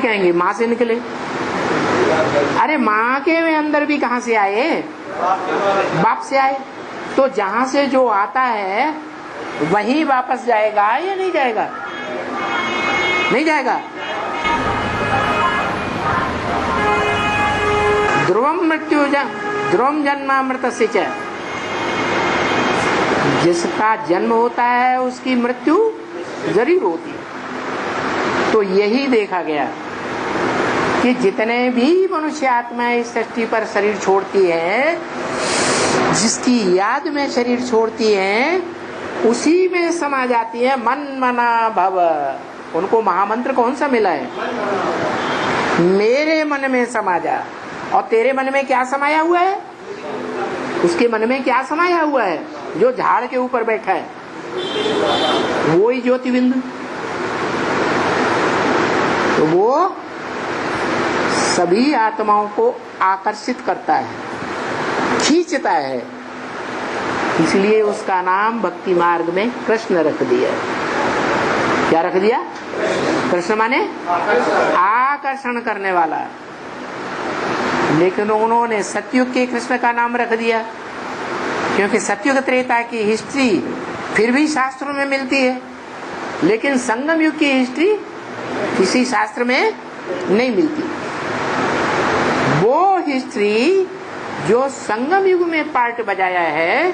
कोई कहेंगे माँ से निकले। अरे माँ के अंदर भी कहाँ से आए? बाप से आए। तो जहां से जो आता है वही वापस जाएगा या नहीं जाएगा? नहीं जाएगा। ध्रुवम जन्मामृतस्य च, जिसका जन्म होता है उसकी मृत्यु जरूर होती है। तो यही देखा गया कि जितने भी मनुष्य आत्माएं इस सृष्टि पर शरीर छोड़ती है, जिसकी याद में शरीर छोड़ती है, उसी में समा जाती है। मन मना भव, उनको महामंत्र कौन सा मिला है? मेरे मन में समा जा। और तेरे मन में क्या समाया हुआ है? उसके मन में क्या समाया हुआ है? जो झाड़ के ऊपर बैठा है वो ही ज्योति बिंदु। तो वो सभी आत्माओं को आकर्षित करता है, खींचता है। इसलिए उसका नाम भक्ति मार्ग में कृष्ण रख दिया। क्या रख दिया? कृष्ण माने आकर्षण करने वाला। लेकिन उन्होंने सतयुग के कृष्ण का नाम रख दिया, क्योंकि सतयुग त्रेता की हिस्ट्री फिर भी शास्त्रों में मिलती है, लेकिन संगम युग की हिस्ट्री किसी शास्त्र में नहीं मिलती। वो हिस्ट्री जो संगम युग में पार्ट बजाया है,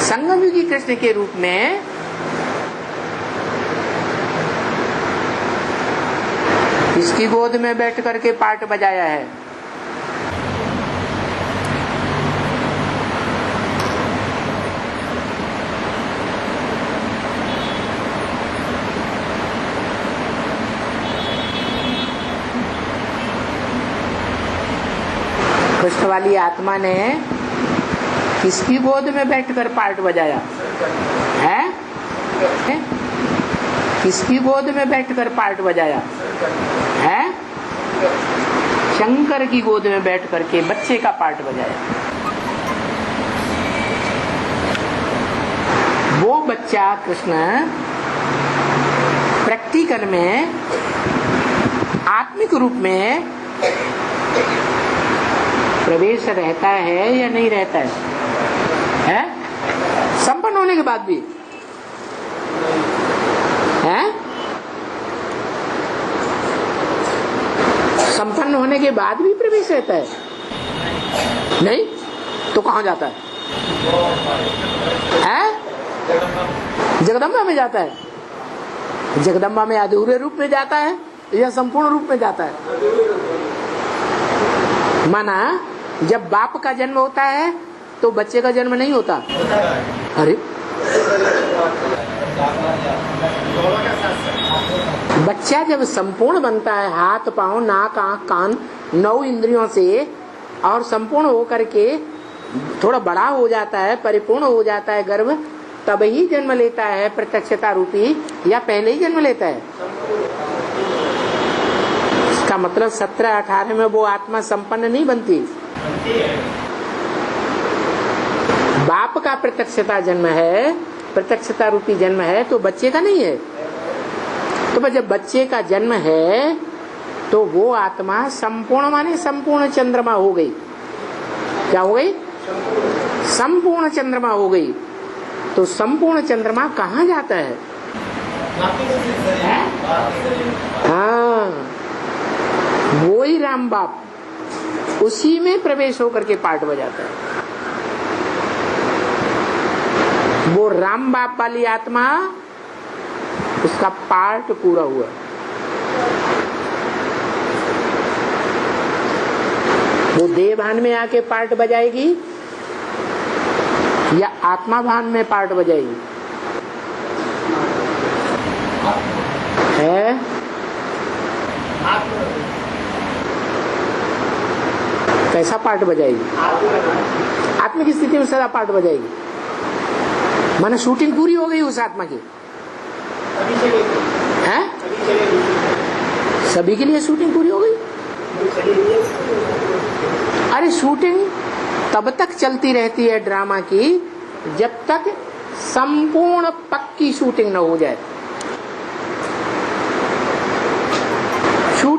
संगम युगी कृष्ण के रूप में, इसकी गोद में बैठ करके पार्ट बजाया है। कृष्ण वाली आत्मा ने किसकी गोद में बैठकर पार्ट बजाया है? किसकी गोद में बैठकर पार्ट बजाया है? शंकर की गोद में बैठ करके बच्चे का पार्ट बजाया। वो बच्चा कृष्ण प्रैक्टिकल में, आत्मिक रूप में प्रवेश रहता है या नहीं रहता है? संपन्न होने के बाद भी है? संपन्न होने के बाद भी प्रवेश रहता है? नहीं तो कहाँ जाता है? जगदम्बा में जाता है। जगदम्बा में अधूरे रूप में जाता है या संपूर्ण रूप में जाता है? माना जब बाप का जन्म होता है तो बच्चे का जन्म नहीं होता। अरे बच्चा जब संपूर्ण बनता है, हाथ पांव नाक आंख कान 9 इंद्रियों से, और संपूर्ण होकर के थोड़ा बड़ा हो जाता है, परिपूर्ण हो जाता है गर्भ, तब ही जन्म लेता है प्रत्यक्षता रूपी, या पहले ही जन्म लेता है? इसका मतलब 17-18 में वो आत्मा संपन्न नहीं बनती। बाप का प्रत्यक्षता जन्म है, प्रत्यक्षता रूपी जन्म है, तो बच्चे का नहीं है। तो जब बच्चे का जन्म है तो वो आत्मा संपूर्ण माने संपूर्ण चंद्रमा हो गई। क्या हो गई? संपूर्ण चंद्रमा हो गई। तो संपूर्ण चंद्रमा कहाँ जाता है? हाँ, वो ही राम बाप, उसी में प्रवेश होकर के पार्ट बजाता है। वो राम बाप वाली आत्मा, उसका पार्ट पूरा हुआ। वो देह भान में आके पार्ट बजाएगी या आत्मा भान में पार्ट बजाएगी? है? कैसा पार्ट बजाएगी? आत्मा की स्थिति में सदा पार्ट बजाएगी। माने शूटिंग पूरी हो गई उस आत्मा की है? सभी के लिए शूटिंग पूरी हो गई। अरे शूटिंग तब तक चलती रहती है ड्रामा की जब तक संपूर्ण पक्की शूटिंग न हो जाए।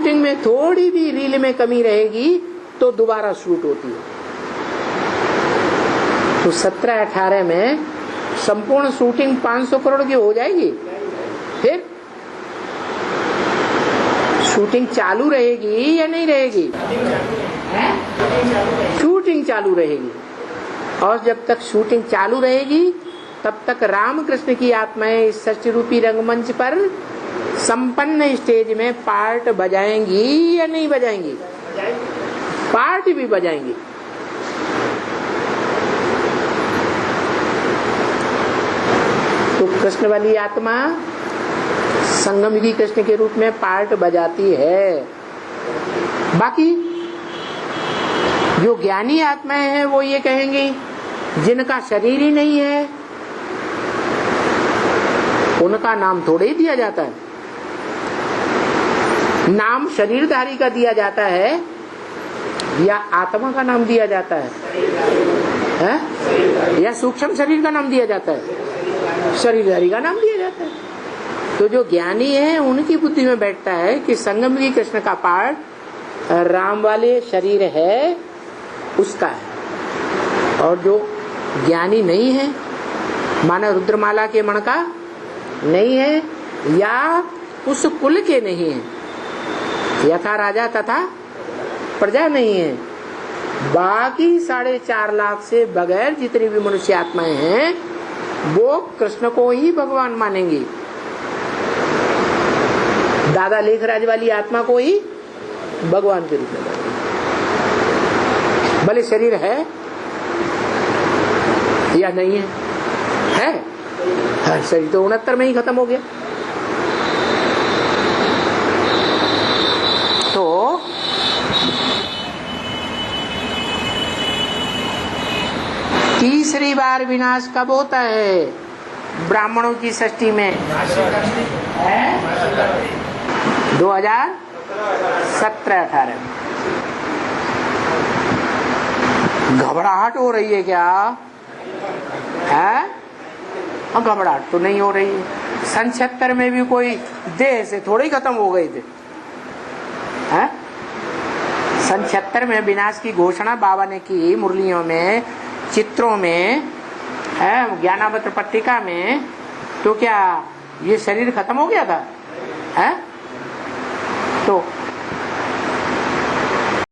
शूटिंग में थोड़ी भी रील में कमी रहेगी तो दोबारा शूट होती है। तो 17-18 में संपूर्ण शूटिंग 500 करोड़ की हो जाएगी। फिर शूटिंग चालू रहेगी या नहीं रहेगी? शूटिंग चालू रहेगी। और जब तक शूटिंग चालू रहेगी तब तक रामकृष्ण की आत्माएं इस सृष्टि रूपी रंगमंच पर संपन्न स्टेज में पार्ट बजाएंगी या नहीं बजाएंगी? पार्ट भी बजाएंगी। तो कृष्ण वाली आत्मा संगमयुगी कृष्ण के रूप में पार्ट बजाती है। बाकी जो ज्ञानी आत्माएं हैं वो ये कहेंगी जिनका शरीर ही नहीं है उनका नाम थोड़े ही दिया जाता है। नाम शरीरधारी का दिया जाता है या आत्मा का नाम दिया जाता है? या सूक्ष्म शरीर का नाम दिया जाता है? शरीरधारी का नाम दिया जाता है। तो जो ज्ञानी है उनकी बुद्धि में बैठता है कि संगमयुगी कृष्ण का पार्ट राम वाले शरीर है उसका है। और जो ज्ञानी नहीं है, माना रुद्रमाला के मण का नहीं है या उस कुल के नहीं है, यथा राजा तथा प्रजा नहीं है, बाकी 4.5 लाख से बगैर जितनी भी मनुष्य आत्माएं हैं वो कृष्ण को ही भगवान मानेंगी। दादा लेखराज वाली आत्मा को ही भगवान के रूप में मानेंगी। भले शरीर है या नहीं है, है शरीर तो 69 में ही खत्म हो गया। तो तीसरी बार विनाश कब होता है ब्राह्मणों की सृष्टि में? 2017-18 में। घबराहट हो रही है क्या? है? घबराहट तो नहीं हो रही है। 76 में भी कोई देह से थोड़े ही खत्म हो गए थे। 76 में विनाश की घोषणा बाबा ने की मुरलियों में, चित्रों में, ज्ञानामृत पट्टिका में। तो क्या ये शरीर खत्म हो गया था? तो